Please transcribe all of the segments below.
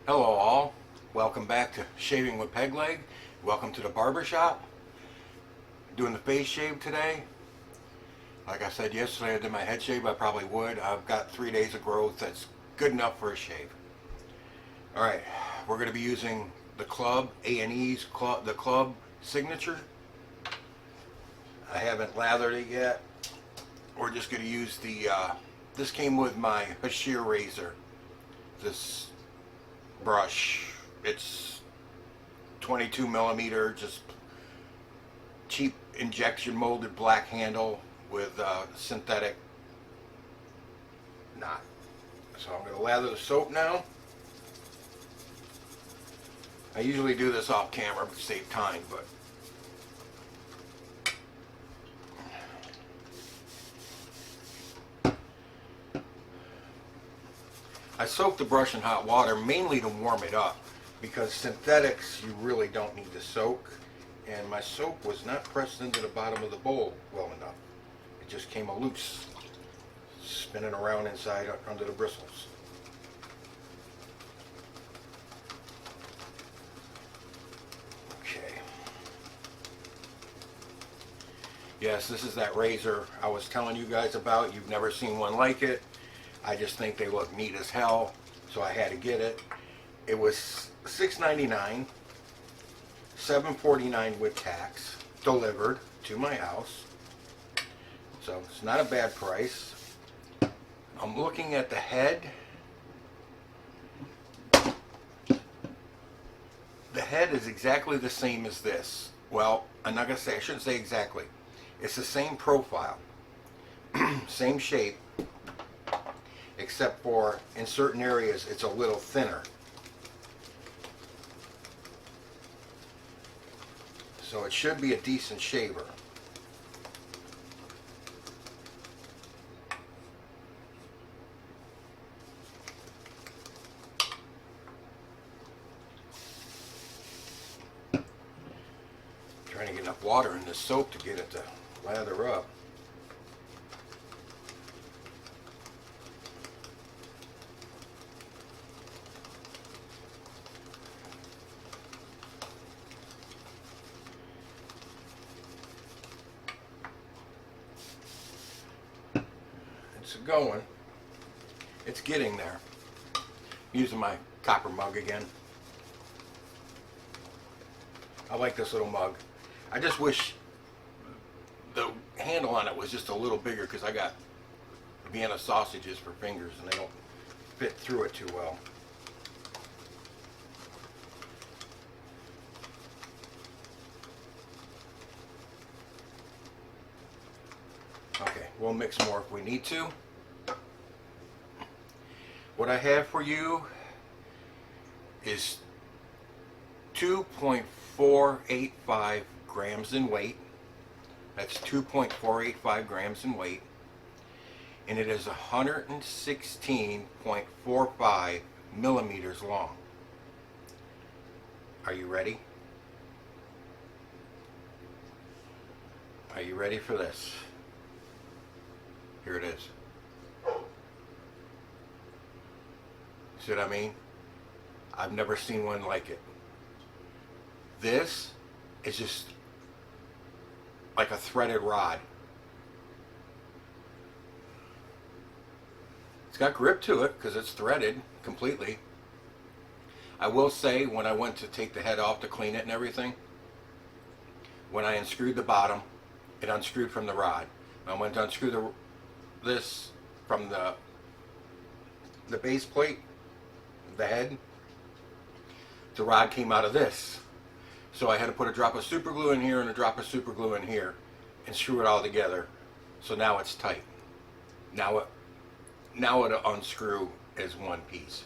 Hello all, welcome back to Shaving with Peg Leg. Welcome to the barber shop. Doing the face shave today. Like I said yesterday, I did my head shave. I probably would. I've got 3 days of growth. That's good enough for a shave. Alright, we're going to be using the Club, A&E's Club, the Club Signature. I haven't lathered it yet. We're just going to use the, this came with my Hashir razor. This brush, it's 22 millimeter, just cheap injection molded black handle with synthetic knot. So I'm going to lather the soap now. I usually do this off camera to save time, but I soak the brush in hot water mainly to warm it up, because synthetics you really don't need to soak, and my soap was not pressed into the bottom of the bowl well enough. It just came loose, spinning around inside under the bristles. Okay. Yes, this is that razor I was telling you guys about. You've never seen one like it. I just think they look neat as hell, so I had to get it. It was $6.99, $7.49 with tax, delivered to my house. So it's not a bad price. I'm looking at the head. The head is exactly the same as this. Well, I'm not going to say, I shouldn't say exactly. It's the same profile, same shape, except for in certain areas it's a little thinner. So it should be a decent shaver. Trying to get enough water in this soap to get it to lather up. It's going. It's getting there. I'm using my copper mug again. I like this little mug. I just wish the handle on it was just a little bigger, because I got Vienna sausages for fingers and they don't fit through it too well. Okay, we'll mix more if we need to. What I have for you is 2.485 grams in weight. That's 2.485 grams in weight. And it is 116.45 millimeters long. Are you ready? Are you ready for this? Here it is. See what I mean? I've never seen one like it. This is just like a threaded rod. It's got grip to it because it's threaded completely. I will say, when I went to take the head off to clean it and everything, when I unscrewed the bottom, it unscrewed from the rod. I went to unscrew this from the base plate, the head, the rod came out of this. So I had to put a drop of super glue in here and a drop of super glue in here and screw it all together. So now it's tight. Now it'll unscrew as one piece.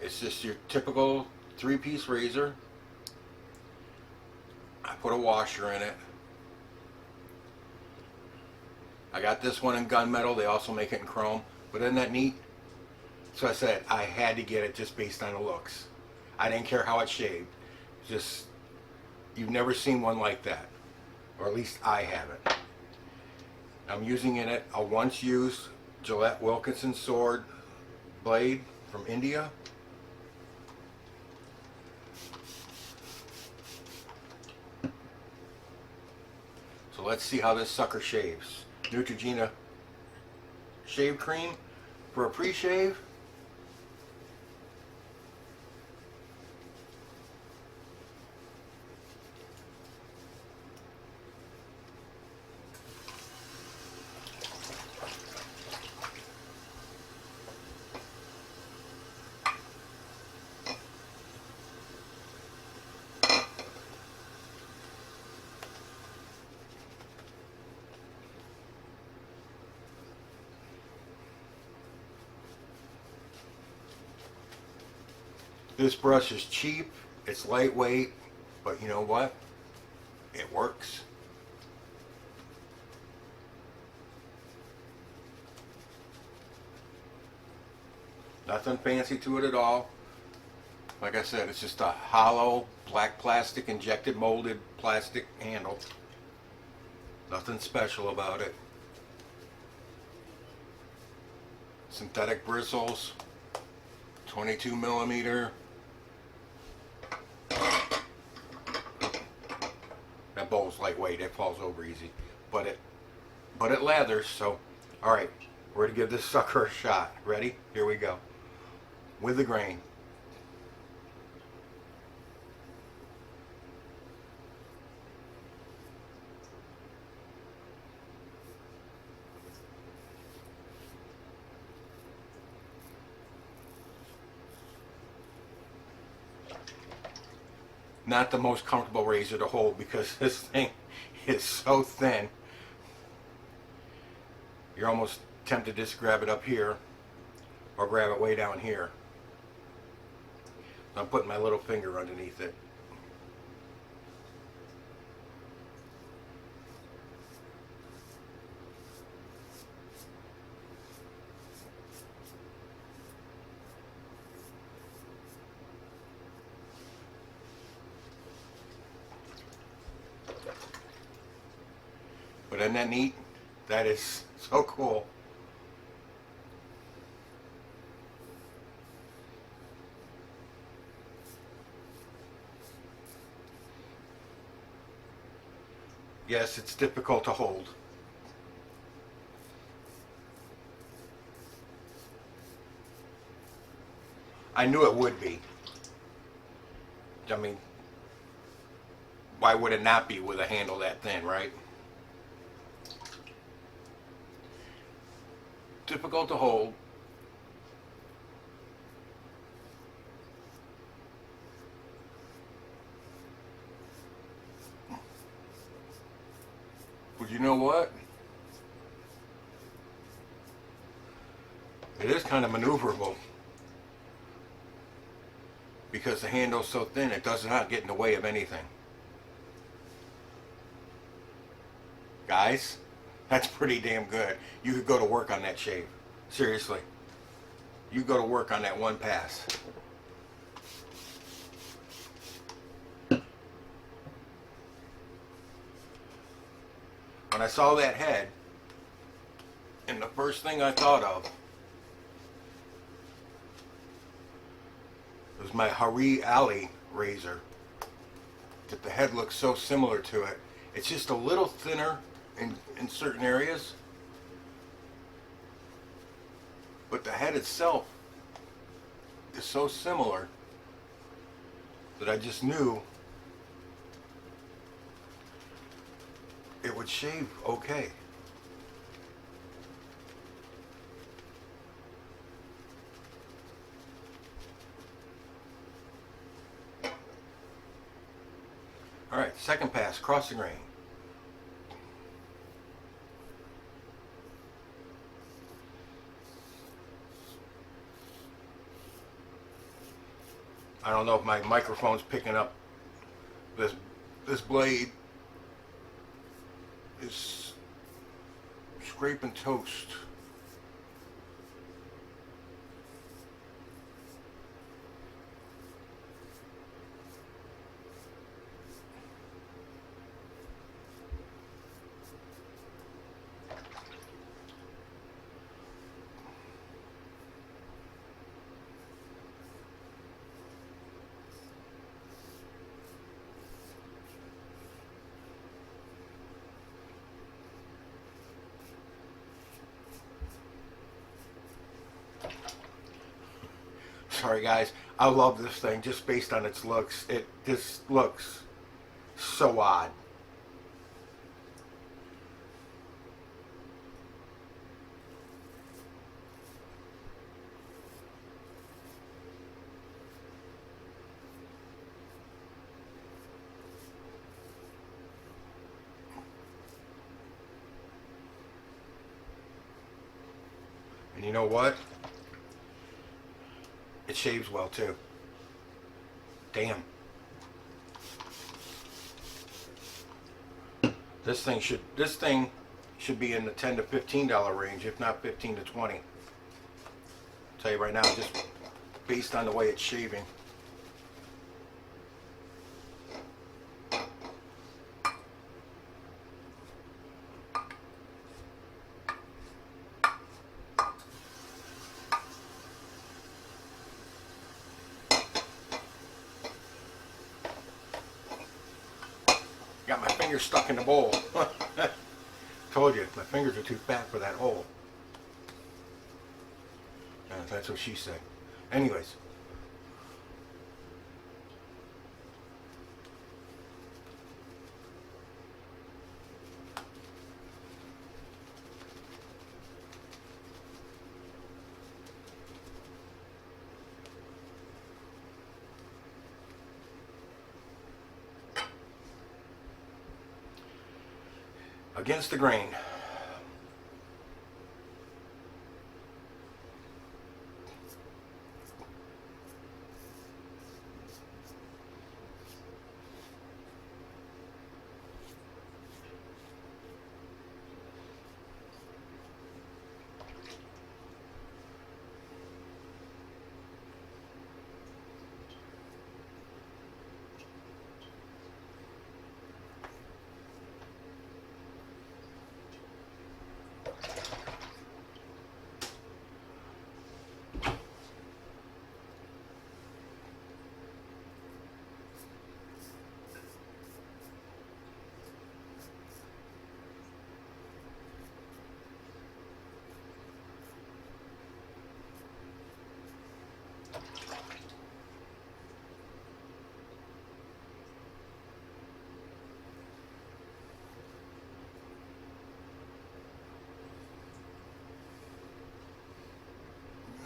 It's just your typical 3-piece razor. I put a washer in it. I got this one in gunmetal. They also make it in chrome. But isn't that neat? So I said I had to get it just based on the looks. I didn't care how it shaved. Just, you've never seen one like that. Or at least I haven't. I'm using in it a once used Gillette Wilkinson Sword blade from India. So let's see how this sucker shaves. Neutrogena shave cream for a pre-shave. This brush is cheap, it's lightweight, but you know what? It works. Nothing fancy to it at all. Like I said, it's just a hollow black plastic, injected molded plastic handle. Nothing special about it. Synthetic bristles, 22 millimeter. That bowl's lightweight, it falls over easy, but it lathers. So, all right, we're gonna give this sucker a shot. Ready? Here we go. With the grain. Not the most comfortable razor to hold because this thing is so thin. You're almost tempted to just grab it up here or grab it way down here. I'm putting my little finger underneath it. But isn't that neat? That is so cool. Yes, it's difficult to hold. I knew it would be. I mean, why would it not be with a handle that thin, right? Difficult to hold. But you know what? It is kind of maneuverable. Because the handle's so thin, it does not get in the way of anything. Guys, that's pretty damn good. You could go to work on that shave. Seriously. You go to work on that one pass. When I saw that head, and the first thing I thought of was my Hashir Ali razor. That the head looks so similar to it. It's just a little thinner in certain areas. But the head itself is so similar that I just knew it would shave okay. All right, second pass, cross the grain. I don't know if my microphone's picking up this blade is scraping toast. sorry guys. I love this thing just based on its looks. It just looks so odd. And you know what? It shaves well too. Damn. This thing should be in the $10 to $15 range, if not 15 to 20. I'll tell you right now, just based on the way it's shaving. Got my fingers stuck in the bowl. Told you, my fingers are too fat for that hole. That's what she said. Anyways. Against the grain.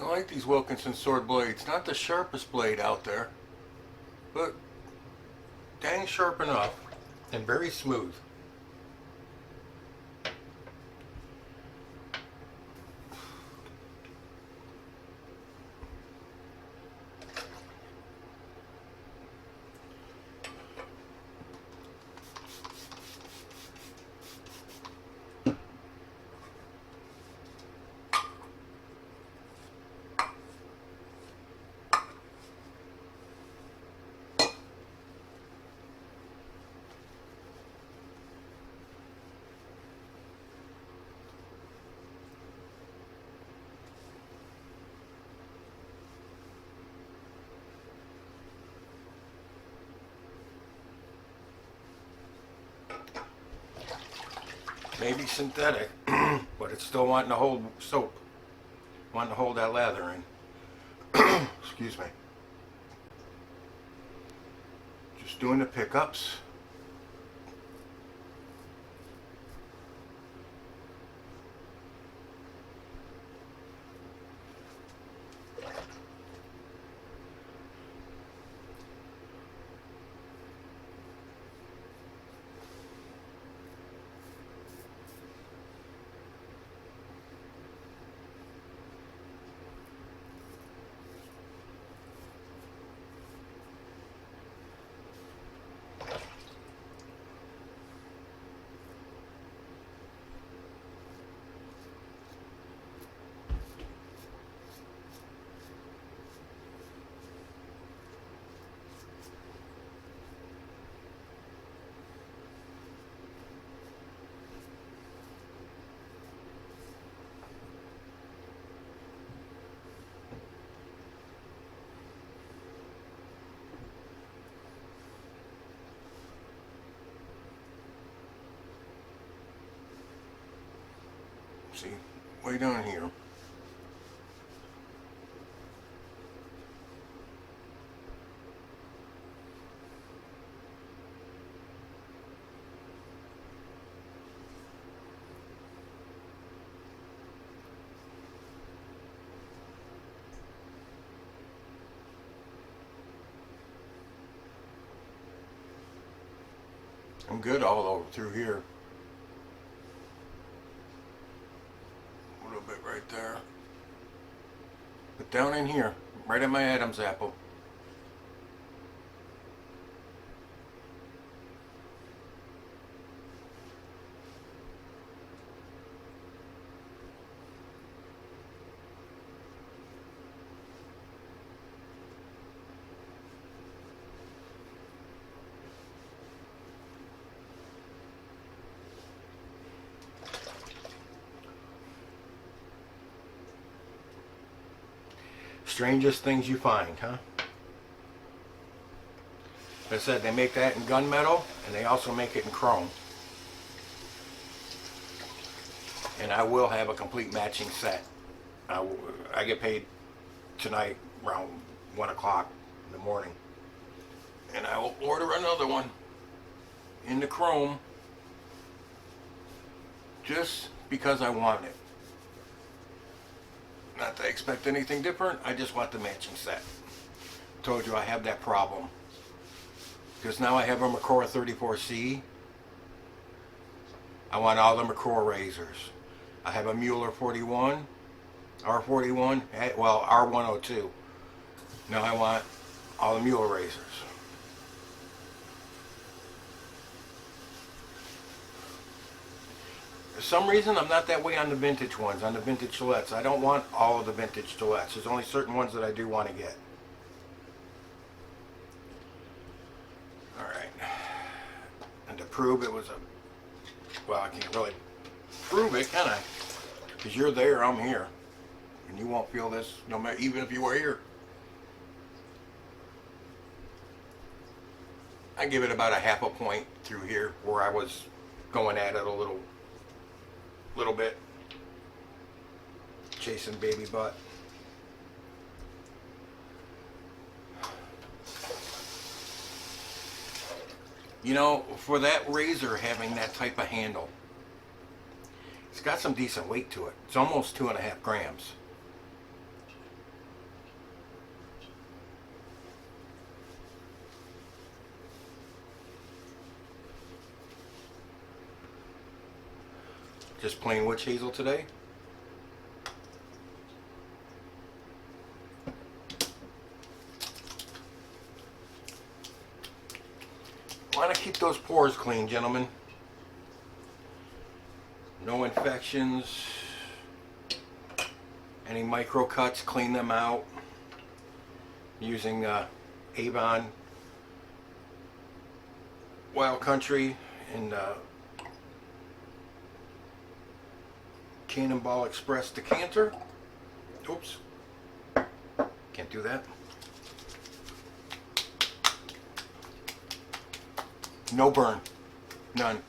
I like these Wilkinson Sword blades. Not the sharpest blade out there, but dang sharp enough and very smooth. Maybe synthetic, but it's still wanting to hold soap, wanting to hold that lather in. Excuse me. Just doing the pickups. See, way down here. I'm good all over through here. A little bit right there. But down in here, right at my Adam's apple. Strangest things you find, huh? Like I said, they make that in gunmetal, and they also make it in chrome. And I will have a complete matching set. I get paid tonight around 1 o'clock in the morning. And I will order another one in the chrome just because I want it. Not that I expect anything different, I just want the matching set. Told you I have that problem. Because now I have a Macora 34C. I want all the Macora razors. I have a Mueller 41, R41, well, R102. Now I want all the Mueller razors. For some reason, I'm not that way on the vintage ones, on the vintage Gillettes. I don't want all of the vintage Gillettes. There's only certain ones that I do want to get. Alright. And to prove it was a... Well, I can't really prove it, can I? Because you're there, I'm here. And you won't feel this, no matter, even if you were here. I give it about a half a point through here, where I was going at it a little bit, chasing baby butt. You know, for that razor having that type of handle, it's got some decent weight to it. It's almost 2.5 grams. Just plain witch hazel today. Want to keep those pores clean, gentlemen. No infections. Any micro cuts, clean them out. Using Avon Wild Country and Cannonball Express decanter. Oops. Can't do that. No burn. None.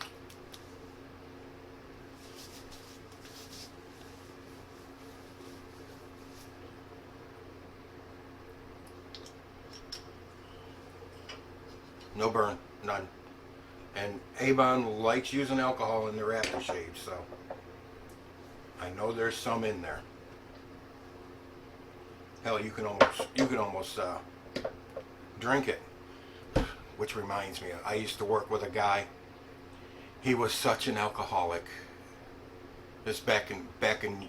No burn. None. And Avon likes using alcohol in their aftershave, so I know there's some in there. Hell, you can almost drink it. Which reminds me, I used to work with a guy. He was such an alcoholic. This back in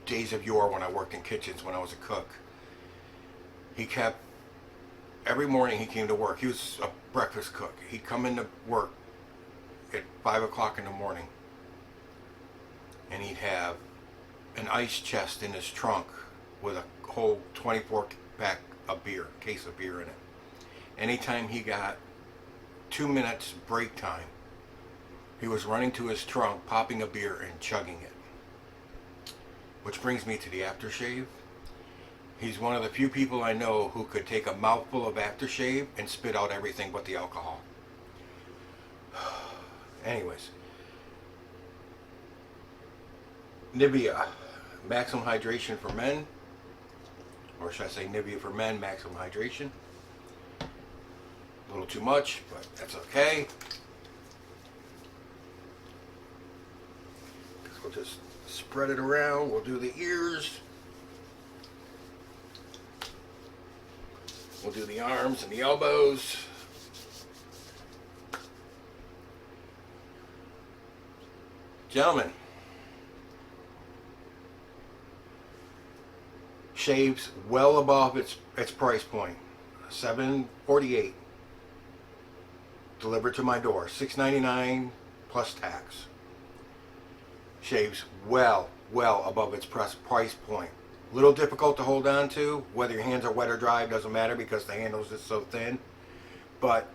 days of yore when I worked in kitchens when I was a cook. He kept, every morning he came to work. He was a breakfast cook. He'd come into work at 5 o'clock in the morning, and he'd have an ice chest in his trunk with a whole 24-pack of beer, case of beer in it. Anytime he got 2 minutes break time, he was running to his trunk, popping a beer and chugging it. Which brings me to the aftershave. He's one of the few people I know who could take a mouthful of aftershave and spit out everything but the alcohol. Anyways. Nivia, maximum hydration for men. Or should I say Nivia for men, maximum hydration. A little too much, but that's okay. We'll just spread it around. We'll do the ears. We'll do the arms and the elbows. Gentlemen, shaves well above its price point. $7.48 delivered to my door. $6.99 plus tax. Shaves well above its price point. Little difficult to hold on to. Whether your hands are wet or dry doesn't matter because the handle is just so thin. But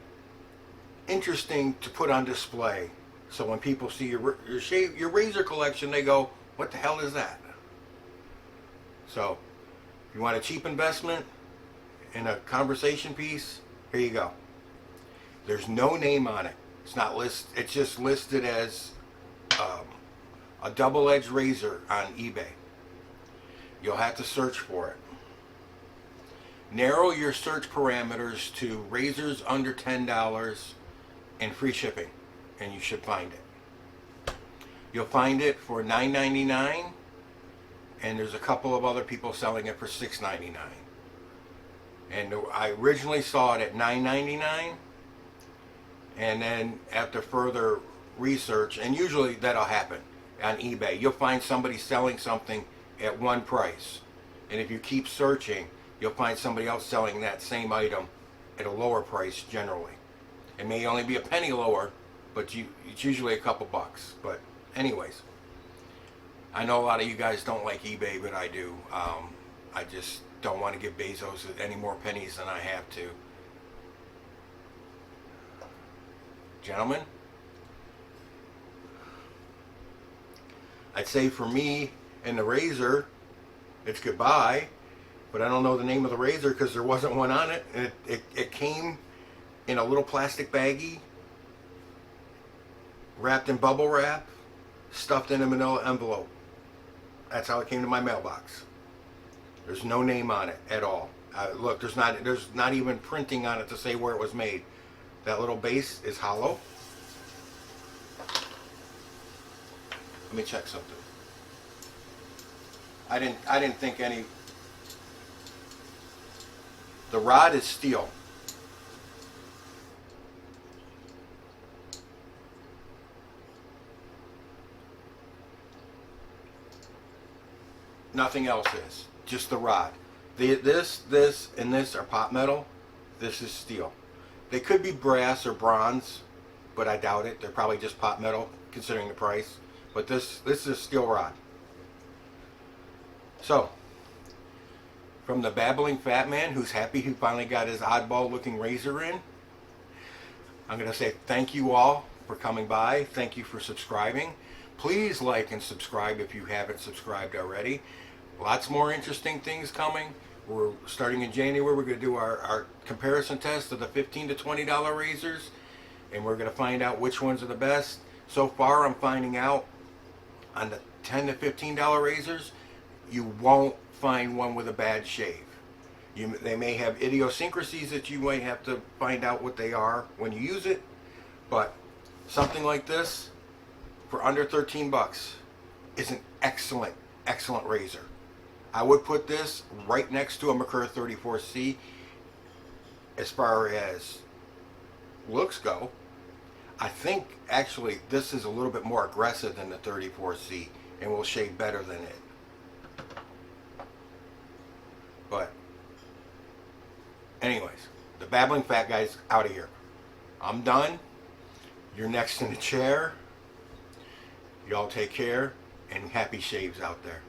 interesting to put on display. So when people see your razor collection, they go, "What the hell is that?" So if you want a cheap investment in a conversation piece, here you go. There's no name on it. It's not it's just listed as a double-edged razor on eBay. You'll have to search for it. Narrow your search parameters to razors under $10 and free shipping, and you should find it. You'll find it for $9.99, and there's a couple of other people selling it for $6.99. And I originally saw it at $9.99, and then after further research, and usually that'll happen on eBay, you'll find somebody selling something at one price, and if you keep searching, you'll find somebody else selling that same item at a lower price generally. It may only be a penny lower, but it's usually a couple bucks. But anyways, I know a lot of you guys don't like eBay, but I do. I just don't want to give Bezos any more pennies than I have to. Gentlemen, I'd say for me and the razor, it's goodbye. But I don't know the name of the razor because there wasn't one on it. And it came in a little plastic baggie, wrapped in bubble wrap, stuffed in a manila envelope. That's how it came to my mailbox. There's no name on it at all. Look, there's not even printing on it to say where it was made. That little base is hollow. Let me check something. I didn't think any. The rod is steel. Nothing else is. Just the rod. This, and this are pot metal. This is steel. They could be brass or bronze, but I doubt it. They're probably just pot metal, considering the price. But this is a steel rod. So, from the babbling fat man who's happy he finally got his oddball looking razor in, I'm going to say thank you all for coming by. Thank you for subscribing. Please like and subscribe if you haven't subscribed already. Lots more interesting things coming. We're starting in January. We're going to do our comparison test of the $15 to $20 razors, and we're going to find out which ones are the best. So far, I'm finding out on the $10 to $15 razors, you won't find one with a bad shave. They may have idiosyncrasies that you might have to find out what they are when you use it, but something like this for under 13 bucks is an excellent razor. I would put this right next to a Merkur 34C as far as looks go. I think actually this is a little bit more aggressive than the 34C and will shave better than it. But anyways, the babbling fat guy's out of here. I'm done. You're next in the chair. Y'all take care and happy shaves out there.